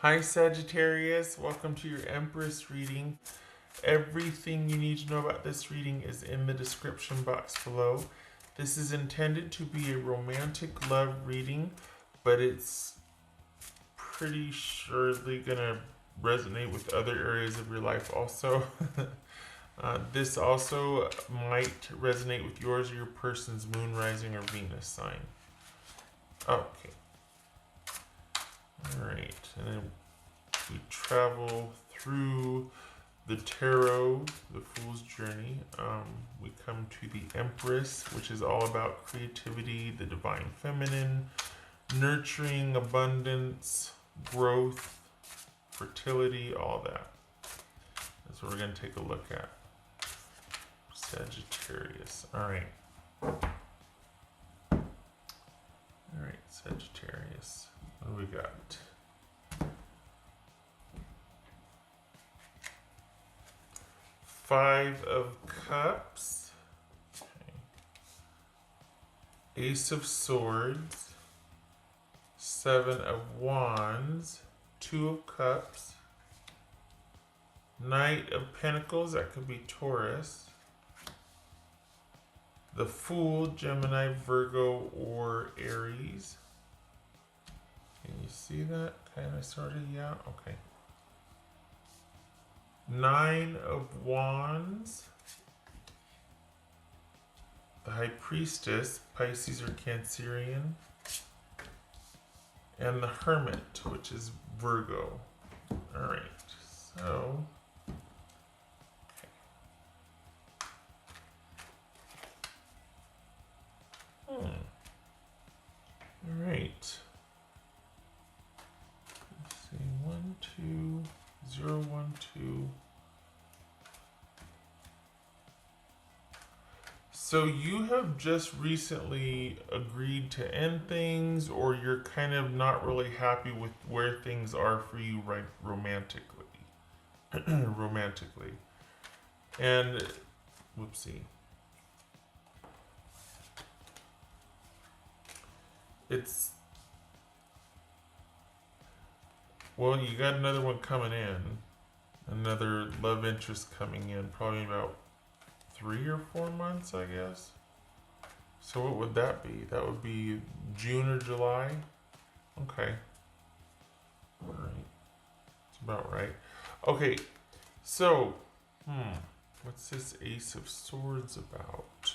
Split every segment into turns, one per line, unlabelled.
Hi Sagittarius, welcome to your Empress reading. Everything you need to know about this reading is in the description box below. This is intended to be a romantic love reading, but it's pretty surely gonna resonate with other areas of your life also. This also might resonate with yours or your person's moon, rising, or Venus sign. Okay. Alright, and then we travel through the tarot, the Fool's Journey. We come to the Empress, which is all about creativity, the divine feminine, nurturing, abundance, growth, fertility, all that. That's what we're going to take a look at. Sagittarius. Alright. Alright, Sagittarius. What do we got? Five of Cups. Okay. Ace of Swords. Seven of Wands. Two of Cups. Knight of Pentacles. That could be Taurus. The Fool, Gemini, Virgo, or Aries. Can you see that? Kind of, sort of, yeah? Okay. Nine of Wands. The High Priestess, Pisces or Cancerian. And the Hermit, which is Virgo. Alright, so... Alright. Let's see, 1, 2, 0, 1, 2. So you have just recently agreed to end things, or you're kind of not really happy with where things are for you right romantically. Romantically. And whoopsie. It's, well, you got another one coming in. Another love interest coming in, probably about 3 or 4 months, I guess. So what would that be? That would be June or July? Okay. Alright. It's about right. Okay, so, what's this Ace of Swords about?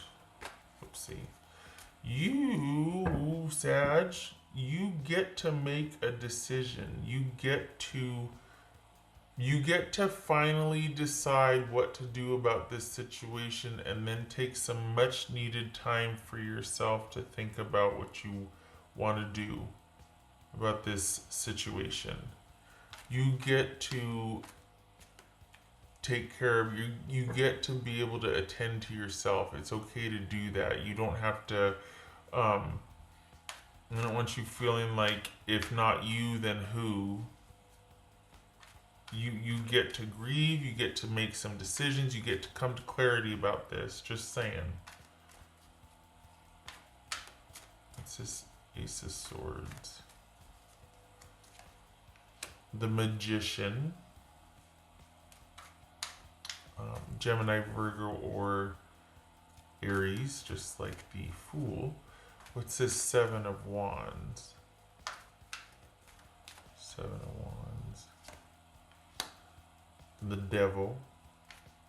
Oopsie. You, Sag, you get to make a decision. You get to finally decide what to do about this situation, and then take some much needed time for yourself to think about what you want to do about this situation. You get to take care of you get to be able to attend to yourself. It's okay to do that. You don't have to I don't want you feeling like, if not you, then who. You get to grieve, you get to make some decisions, you get to come to clarity about this. Just saying. What's this Ace of Swords? The Magician. Gemini, Virgo, or Aries, just like the Fool. What's this Seven of Wands? Seven of Wands. The Devil.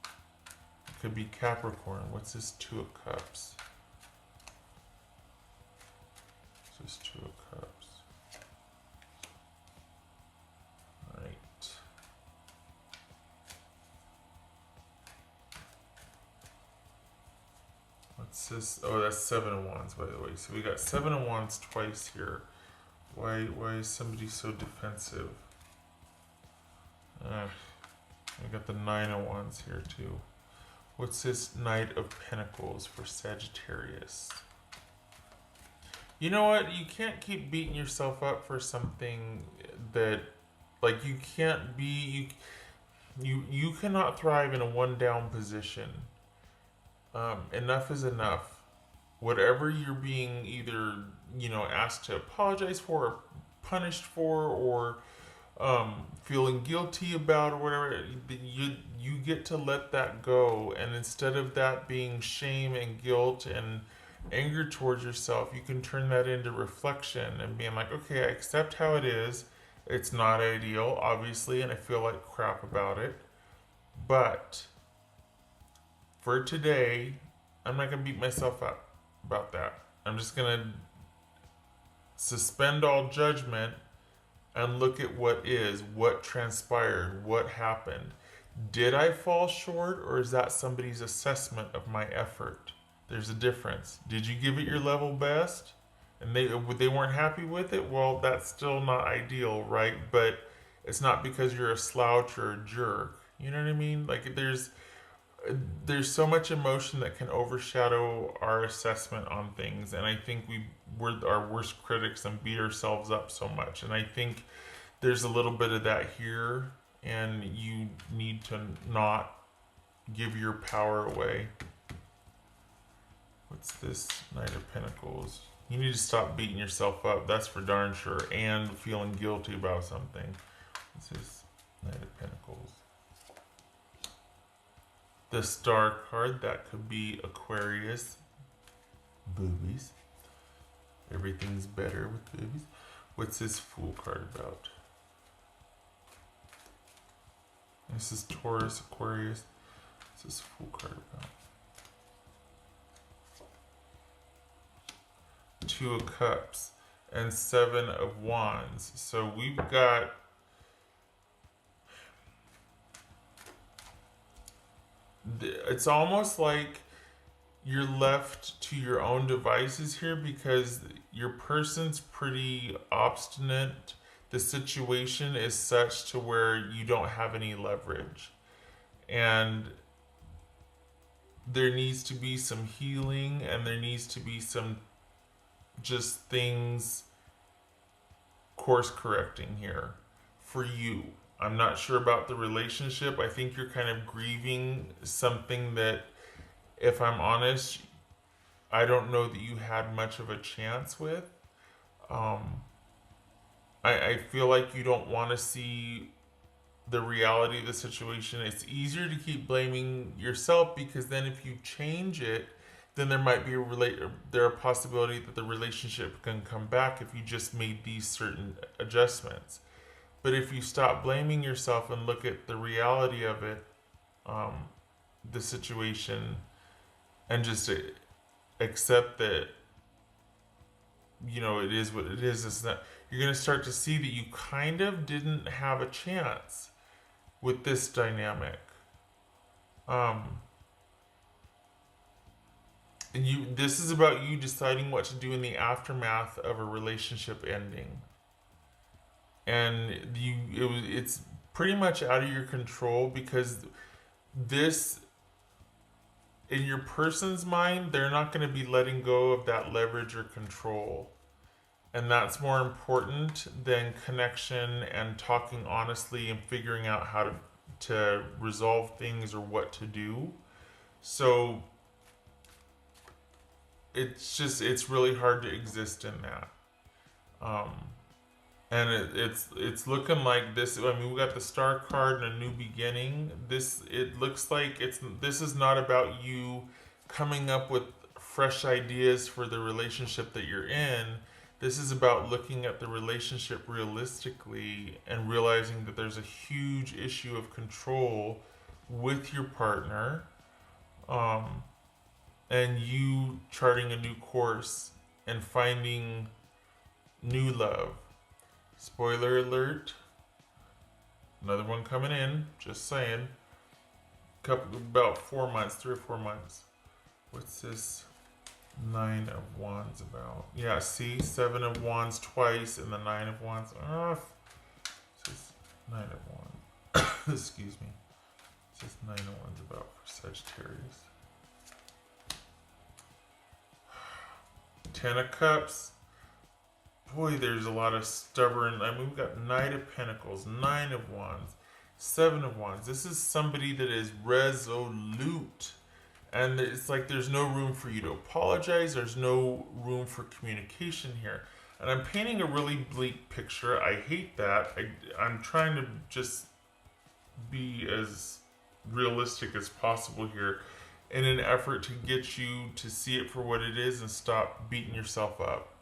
It could be Capricorn. What's this Two of Cups? What's this Two of Cups? What's this? Oh, that's Seven of Wands, by the way. So we got Seven of Wands twice here. Why is somebody so defensive? We got the Nine of Wands here too. What's this Knight of Pentacles for Sagittarius? You know what? You can't keep beating yourself up for something that, like, you can't be, you cannot thrive in a one down position. Enough is enough. Whatever you're being either, asked to apologize for, or punished for, or feeling guilty about or whatever, you get to let that go, and instead of that being shame and guilt and anger towards yourself, you can turn that into reflection and being like, okay, I accept how it is. It's not ideal, obviously, and I feel like crap about it, but for today, I'm not gonna beat myself up about that. I'm just gonna suspend all judgment and look at what is, what transpired, what happened. Did I fall short, or is that somebody's assessment of my effort? There's a difference. Did you give it your level best, and they weren't happy with it? Well, that's still not ideal, right? But it's not because you're a slouch or a jerk. You know what I mean? Like there's so much emotion that can overshadow our assessment on things, and I think we're our worst critics and beat ourselves up so much. And I think there's a little bit of that here, and you need to not give your power away. What's this? Knight of Pentacles. You need to stop beating yourself up, that's for darn sure, and feeling guilty about something. What's this? Knight of Pentacles. The Star card, that could be Aquarius. Boobies. Everything's better with boobies. What's this Fool card about? This is Taurus, Aquarius. What's this Fool card about? Two of Cups and Seven of Wands. So we've got it's almost like you're left to your own devices here because your person's pretty obstinate. The situation is such to where you don't have any leverage, and there needs to be some healing, and there needs to be some just things course correcting here for you. I'm not sure about the relationship. I think you're kind of grieving something that, if I'm honest, I don't know that you had much of a chance with. I feel like you don't want to see the reality of the situation. It's easier to keep blaming yourself because then if you change it, then there might be a possibility that the relationship can come back if you just made these certain adjustments. But if you stop blaming yourself and look at the reality of it, the situation, and just accept that, it is what it is, it's not, you're going to start to see that you kind of didn't have a chance with this dynamic. And this is about you deciding what to do in the aftermath of a relationship ending. And it's pretty much out of your control because this, in your person's mind, they're not going to be letting go of that leverage or control. And that's more important than connection and talking honestly and figuring out how to resolve things or what to do. So it's really hard to exist in that. And it's looking like this. I mean, we got the Star card and a new beginning. It looks like this is not about you coming up with fresh ideas for the relationship that you're in. This is about looking at the relationship realistically and realizing that there's a huge issue of control with your partner, and you charting a new course and finding new love. Spoiler alert, another one coming in, just saying. About 4 months, 3 or 4 months. What's this Nine of Wands about? Yeah, see, Seven of Wands twice and the Nine of Wands. This Nine of Wands. Excuse me. What's this Nine of Wands about for Sagittarius? Ten of Cups. Boy, there's a lot of stubborn. I mean, we've got Knight of Pentacles, Nine of Wands, Seven of Wands. This is somebody that is resolute. And it's like there's no room for you to apologize. There's no room for communication here. And I'm painting a really bleak picture. I hate that. I'm trying to just be as realistic as possible here in an effort to get you to see it for what it is and stop beating yourself up.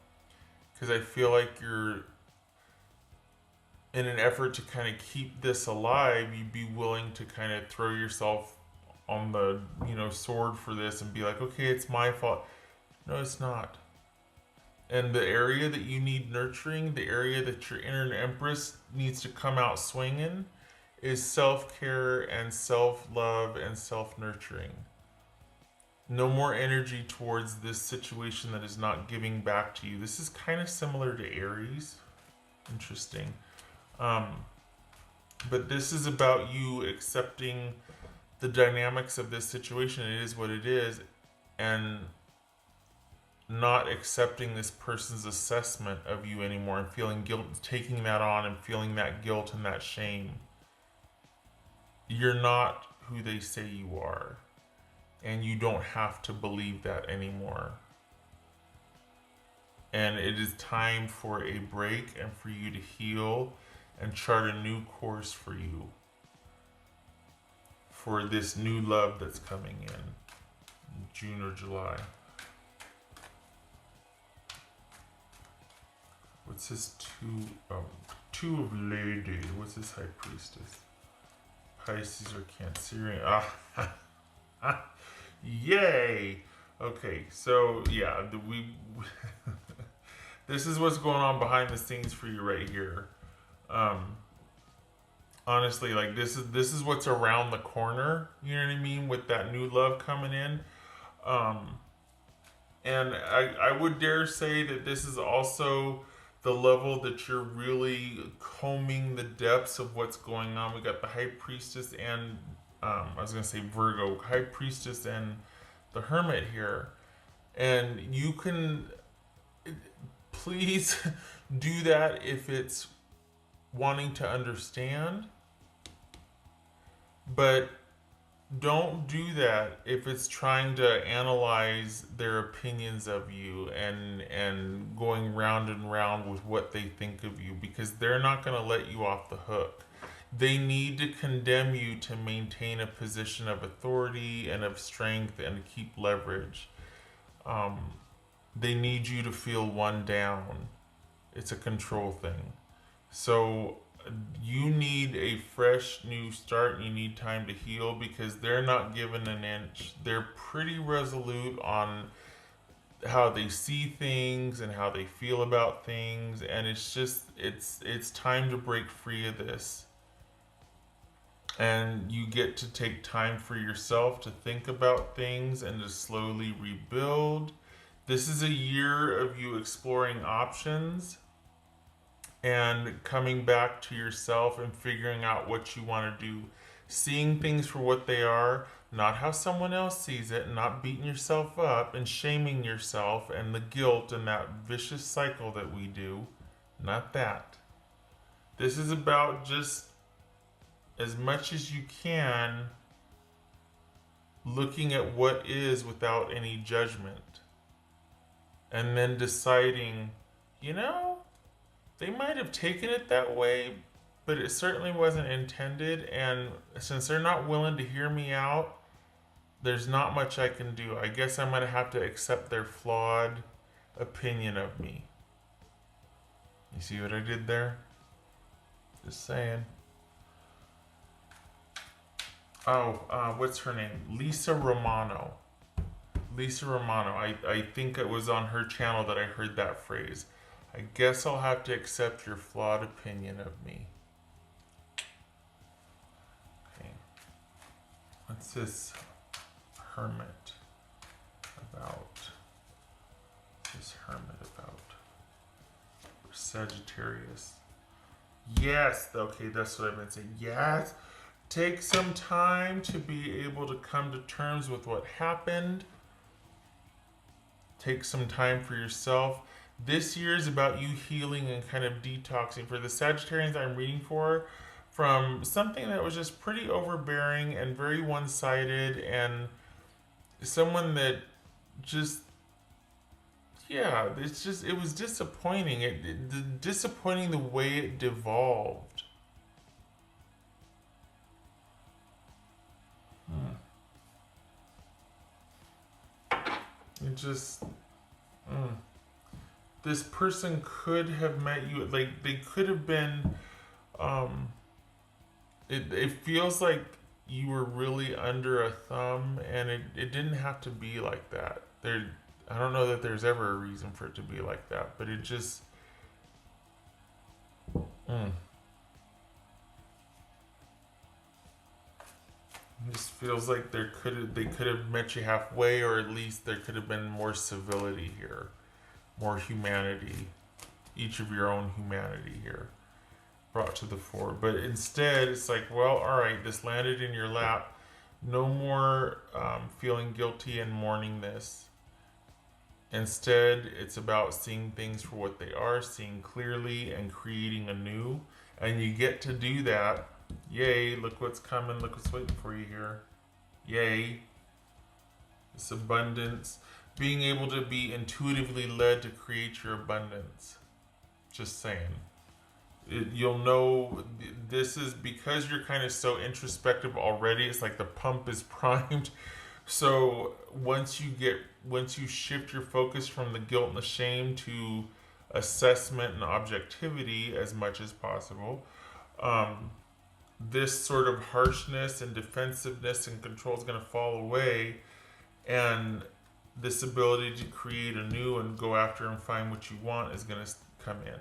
Because I feel like you're, in an effort to kind of keep this alive, you'd be willing to kind of throw yourself on the, sword for this and be like, okay, it's my fault. No, it's not. And the area that you need nurturing, the area that your inner Empress needs to come out swinging, is self-care and self-love and self-nurturing. No more energy towards this situation that is not giving back to you. This is kind of similar to Aries. Interesting. But this is about you accepting the dynamics of this situation. It is what it is, and not accepting this person's assessment of you anymore and feeling guilt, taking that on and feeling that guilt and that shame. You're not who they say you are, and you don't have to believe that anymore. And it is time for a break and for you to heal and chart a new course for you, for this new love that's coming in June or July. What's this two of lady? What's this high priestess? Pisces or Cancerian? Yay! Okay, so yeah, this is what's going on behind the scenes for you right here. Honestly, like this is what's around the corner. You know what I mean? With that new love coming in. And I would dare say that this is also the level that you're really combing the depths of what's going on. We got the High Priestess and I was gonna say Virgo, High Priestess and the Hermit here, and you can please do that if it's wanting to understand, but don't do that if it's trying to analyze their opinions of you and going round and round with what they think of you, because they're not going to let you off the hook. They need to condemn you to maintain a position of authority and of strength and to keep leverage. They need you to feel one down. It's a control thing. So you need a fresh new start and you need time to heal, because they're not giving an inch. They're pretty resolute on how they see things and how they feel about things, and it's time to break free of this. And you get to take time for yourself to think about things and to slowly rebuild. This is a year of you exploring options and coming back to yourself and figuring out what you want to do. Seeing things for what they are, not how someone else sees it, not beating yourself up and shaming yourself and the guilt and that vicious cycle that we do. Not that. This is about just, as much as you can, looking at what is without any judgment. And then deciding, they might have taken it that way, but it certainly wasn't intended. And since they're not willing to hear me out, there's not much I can do. I guess I'm going to have to accept their flawed opinion of me. You see what I did there? Just saying. What's her name? Lisa Romano. I think it was on her channel that I heard that phrase. I guess I'll have to accept your flawed opinion of me. Okay. What's this hermit about? Sagittarius. Yes, okay, that's what I've been saying. Yes. Take some time to be able to come to terms with what happened. Take some time for yourself. This year is about you healing and kind of detoxing. For the Sagittarians I'm reading for, from something that was just pretty overbearing and very one-sided, and someone that just, yeah, it's just, it was disappointing. Disappointing the way it devolved. Hmm. It just, mm. This person could have met you, like, they could have been, um, it feels like you were really under a thumb, and it didn't have to be like that. I don't know that there's ever a reason for it to be like that, but it just, mm, it just feels like they could have met you halfway, or at least there could have been more civility here, more humanity, each of your own humanity here brought to the fore. But instead, it's like, well, all right, this landed in your lap. No more feeling guilty and mourning this. Instead, it's about seeing things for what they are, seeing clearly, and creating anew. And you get to do that. Yay, look what's coming, look what's waiting for you here. Yay. This abundance. Being able to be intuitively led to create your abundance. Just saying. You'll know this is because you're kind of so introspective already. It's like the pump is primed. So once you shift your focus from the guilt and the shame to assessment and objectivity as much as possible, this sort of harshness and defensiveness and control is going to fall away, and this ability to create anew and go after and find what you want is going to come in.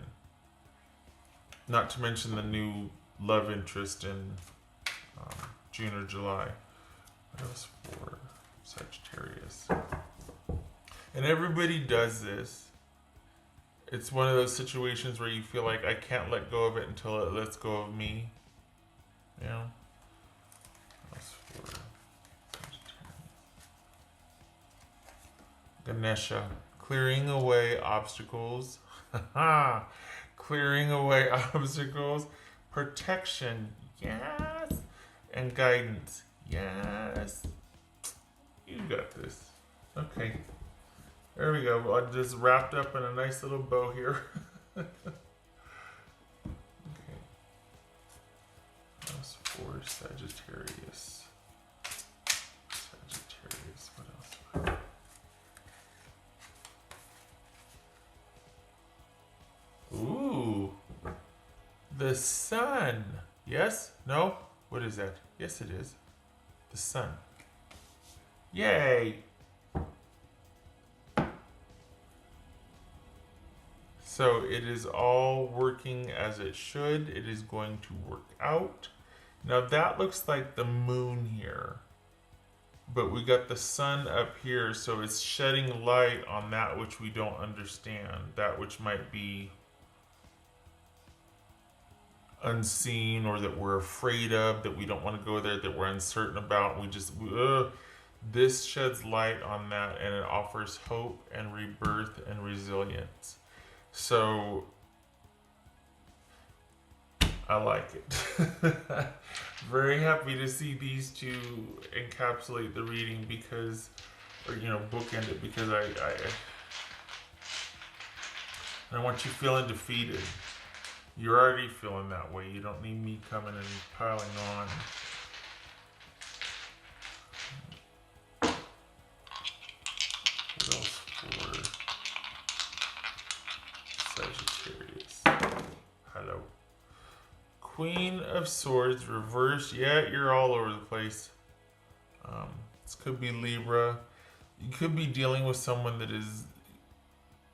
Not to mention the new love interest in June or July. What else for Sagittarius? And everybody does this. It's one of those situations where you feel like I can't let go of it until it lets go of me. You know? What else for Sagittarius? Ganesha. Clearing away obstacles. Clearing away obstacles. Protection. Yes. And guidance. Yes. You got this. Okay. There we go. I just wrapped up in a nice little bow here. Okay. That's for Sagittarius. Sagittarius. What else? Ooh. The sun. Yes? No? What is that? Yes, it is. The sun. Yay! So it is all working as it should. It is going to work out. Now that looks like the moon here. But we got the sun up here, so it's shedding light on that which we don't understand. That which might be unseen, or that we're afraid of, that we don't want to go there, that we're uncertain about. This sheds light on that, and it offers hope and rebirth and resilience. So I like it. Very happy to see these two encapsulate the reading, because, or bookend it, because I want you feeling defeated. You're already feeling that way. You don't need me coming and piling on. What else for Sagittarius? Hello. Queen of Swords reversed. Yeah, you're all over the place. This could be Libra. You could be dealing with someone that is,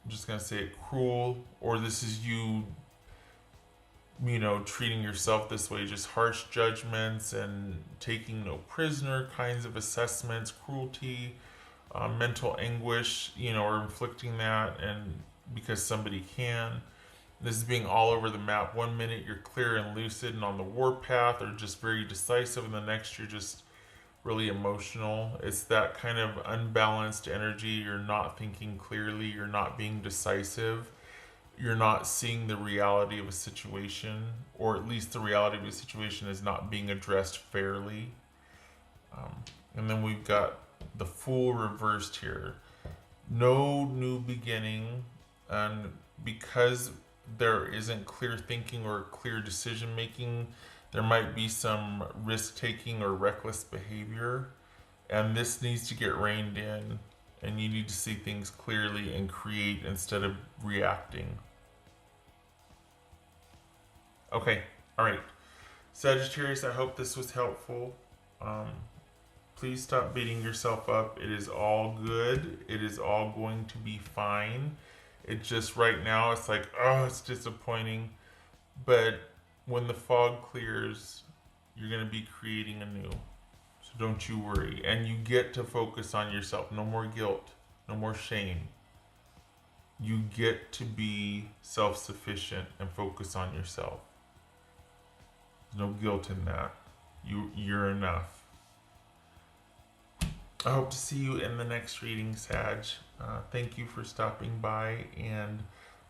I'm just going to say it, cruel, or this is you treating yourself this way, just harsh judgments and taking no prisoner kinds of assessments, cruelty, mental anguish, or inflicting that, and because somebody can. This is being all over the map. One minute you're clear and lucid and on the warpath, or just very decisive, and the next you're just really emotional. It's that kind of unbalanced energy. You're not thinking clearly, you're not being decisive, you're not seeing the reality of a situation, or at least the reality of a situation is not being addressed fairly. And then we've got the Fool reversed here. No new beginning, and because there isn't clear thinking or clear decision making, there might be some risk taking or reckless behavior, and this needs to get reined in, and you need to see things clearly and create instead of reacting. Okay, all right. Sagittarius, I hope this was helpful. Um, please stop beating yourself up. It is all good. It is all going to be fine. It just right now, it's like, oh, it's disappointing. But when the fog clears, you're going to be creating anew. So don't you worry. And you get to focus on yourself. No more guilt, no more shame. You get to be self sufficient and focus on yourself. There's no guilt in that. You're enough. I hope to see you in the next reading, Sag. Thank you for stopping by, and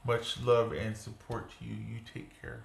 much love and support to you. You take care.